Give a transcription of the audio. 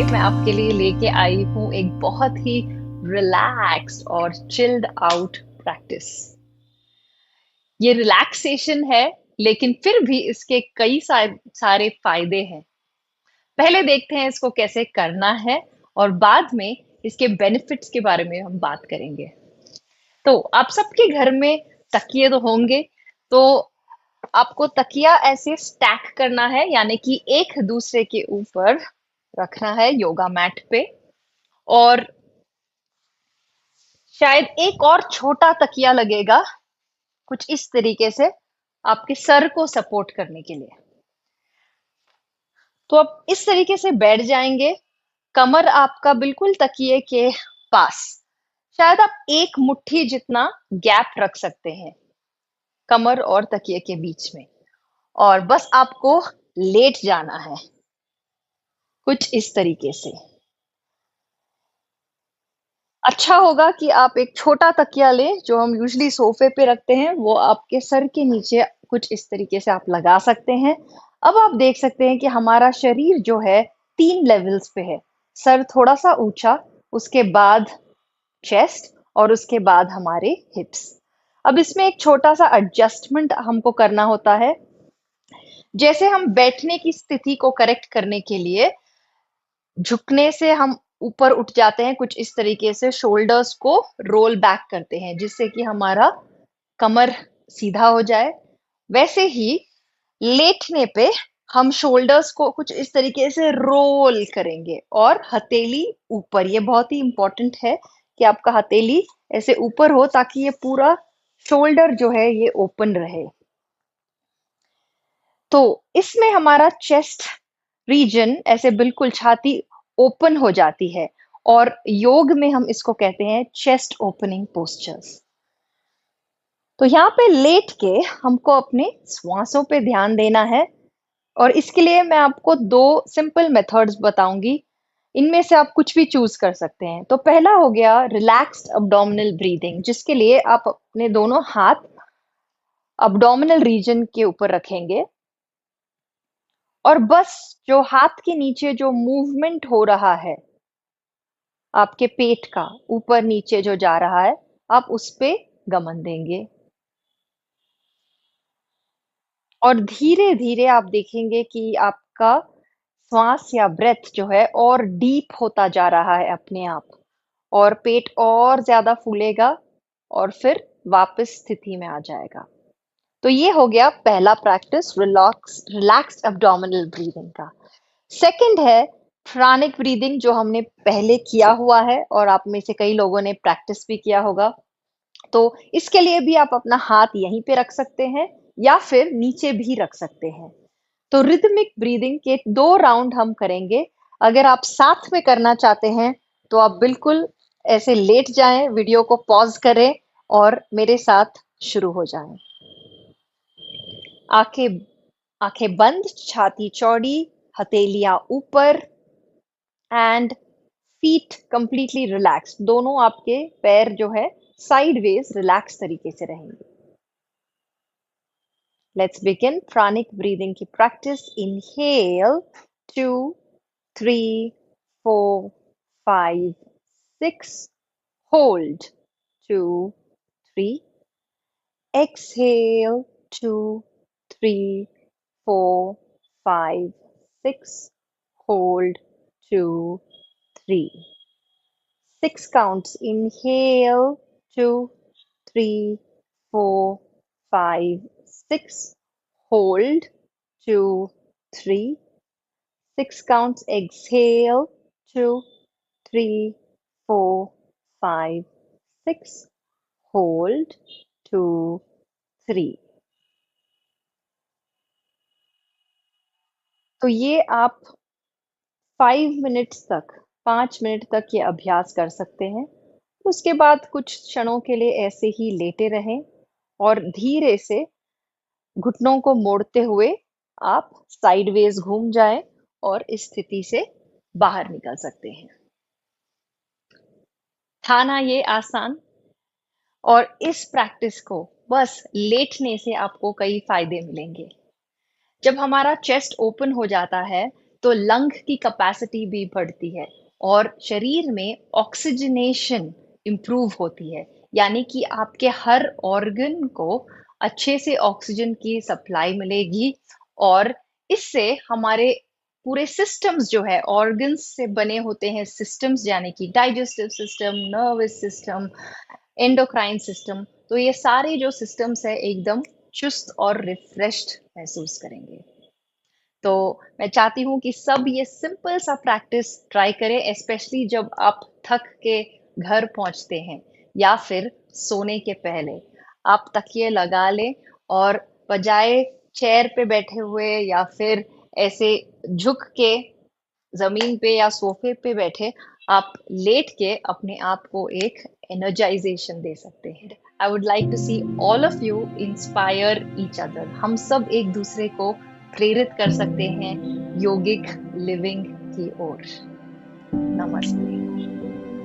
मैं आपके लिए लेके आई हूँ एक बहुत ही रिलैक्स्ड और चिल्ड आउट प्रैक्टिस। ये रिलैक्सेशन है, लेकिन फिर भी इसके कई सारे फायदे हैं। पहले देखते हैं इसको कैसे करना है और बाद में इसके बेनिफिट्स के बारे में हम बात करेंगे। तो आप सबके घर में तकिए तो होंगे, तो आपको तकिया ऐसे स्टैक करना है, यानी कि एक दूसरे के ऊपर रखना है योगा मैट पे। और शायद एक और छोटा तकिया लगेगा कुछ इस तरीके से आपके सर को सपोर्ट करने के लिए। तो आप इस तरीके से बैठ जाएंगे, कमर आपका बिल्कुल तकिए के पास। शायद आप एक मुट्ठी जितना गैप रख सकते हैं कमर और तकिए के बीच में, और बस आपको लेट जाना है कुछ इस तरीके से। अच्छा होगा कि आप एक छोटा तकिया लें जो हम यूजुअली सोफे पे रखते हैं, वो आपके सर के नीचे कुछ इस तरीके से आप लगा सकते हैं। अब आप देख सकते हैं कि हमारा शरीर जो है 3 लेवल्स पे है। सर थोड़ा-सा ऊँचा, उसके बाद चेस्ट और उसके बाद हमारे हिप्स। अब इसमें एक छोटा-सा एडजस्टमेंट हमको करना होता है। जैसे हम बैठने की स्थिति को करेक्ट करने के लिए झुकने से हम ऊपर उठ जाते हैं, कुछ इस तरीके से शोल्डर्स को रोल बैक करते हैं जिससे कि हमारा कमर सीधा हो जाए। वैसे ही लेटने पे हम शोल्डर्स को कुछ इस तरीके से रोल करेंगे और हथेली ऊपर। ये बहुत ही इंपॉर्टेंट है कि आपका हथेली ऐसे ऊपर हो ताकि ये पूरा शोल्डर जो है ये ओपन रहे। तो इसमें हमारा चेस्ट रीजन ऐसे बिल्कुल छाती ओपन हो जाती है, और योग में हम इसको कहते हैं चेस्ट ओपनिंग पोस्चर्स। तो यहाँ पे लेट के हमको अपने श्वासों पे ध्यान देना है, और इसके लिए मैं आपको 2 सिंपल मेथड्स बताऊंगी। इनमें से आप कुछ भी चूज कर सकते हैं। तो पहला हो गया रिलैक्स्ड अब्डोमिनल ब्रीदिंग, जिसके लिए आप अपने दोनों हाथ अब्डोमिनल रीजन के ऊपर रखेंगे, और बस जो हाथ के नीचे जो मूवमेंट हो रहा है आपके पेट का ऊपर नीचे जो जा रहा है, आप उस पे गमन देंगे। और धीरे धीरे आप देखेंगे कि आपका श्वास या ब्रेथ जो है और डीप होता जा रहा है अपने आप, और पेट और ज्यादा फूलेगा और फिर वापस स्थिति में आ जाएगा। तो ये हो गया पहला प्रैक्टिस, रिलैक्स्ड एब्डोमिनल ब्रीदिंग का। सेकंड है प्राणिक ब्रीदिंग, जो हमने पहले किया हुआ है और आप में से कई लोगों ने प्रैक्टिस भी किया होगा। तो इसके लिए भी आप अपना हाथ यहीं पे रख सकते हैं या फिर नीचे भी रख सकते हैं। तो रिदमिक ब्रीदिंग के 2 राउंड हम करेंगे। अगर आप साथ में करना चाहते हैं तो आप बिल्कुल ऐसे लेट जाएं, वीडियो को पॉज करें और मेरे साथ शुरू हो जाएं। आंखें आंखें बंद, छाती चौड़ी, हथेलियां ऊपर, एंड फीट कंप्लीटली रिलैक्स्ड। दोनों आपके पैर जो है साइडवेज रिलैक्स तरीके से रहेंगे। लेट्स बिगिन प्राणिक ब्रीदिंग की practice. Inhale 2, 3, 4, 5, 6, hold 2, 3, exhale 2, 3, 4, 5, 6, hold 2, 3. 6 counts. Inhale 2, 3, 4, 5, 6. Hold 2, 3. 6 counts. Exhale 2, 3, 4, 5, 6. Hold 2, 3. तो ये आप 5 मिनट तक ये अभ्यास कर सकते हैं। उसके बाद कुछ क्षणों के लिए ऐसे ही लेटे रहें, और धीरे से घुटनों को मोड़ते हुए आप साइडवेज घूम जाएं और इस स्थिति से बाहर निकल सकते हैं। था ना ये आसान? और इस प्रैक्टिस को बस लेटने से आपको कई फायदे मिलेंगे। जब हमारा चेस्ट ओपन हो जाता है तो लंग की कैपेसिटी भी बढ़ती है और शरीर में ऑक्सीजनेशन इम्प्रूव होती है। यानी कि आपके हर ऑर्गन को अच्छे से ऑक्सीजन की सप्लाई मिलेगी और इससे हमारे पूरे सिस्टम्स जो है ऑर्गन्स से बने होते हैं सिस्टम्स यानी कि digestive system, nervous system, endocrine system, तो ये सारे जो सिस्टम्स है एकदम चुस्त और रिफ्रेश्ड महसूस करेंगे। तो मैं चाहती हूँ कि सब ये सिंपल सा प्रैक्टिस ट्राई करें, स्पेशली जब आप थक के घर पहुँचते हैं या फिर सोने के पहले। आप तकिए लगा लें और बजाय चेयर पे बैठे हुए या फिर ऐसे झुक के ज़मीन पे या सोफ़े पे बैठे, आप लेट के अपने आप को एक एनर्जाइज़ेशन दे सकते हैं। I would like to see all of you inspire each other. हम सब एक-दूसरे को प्रेरित कर सकते हैं योगिक लिविंग की ओर। नमस्ते।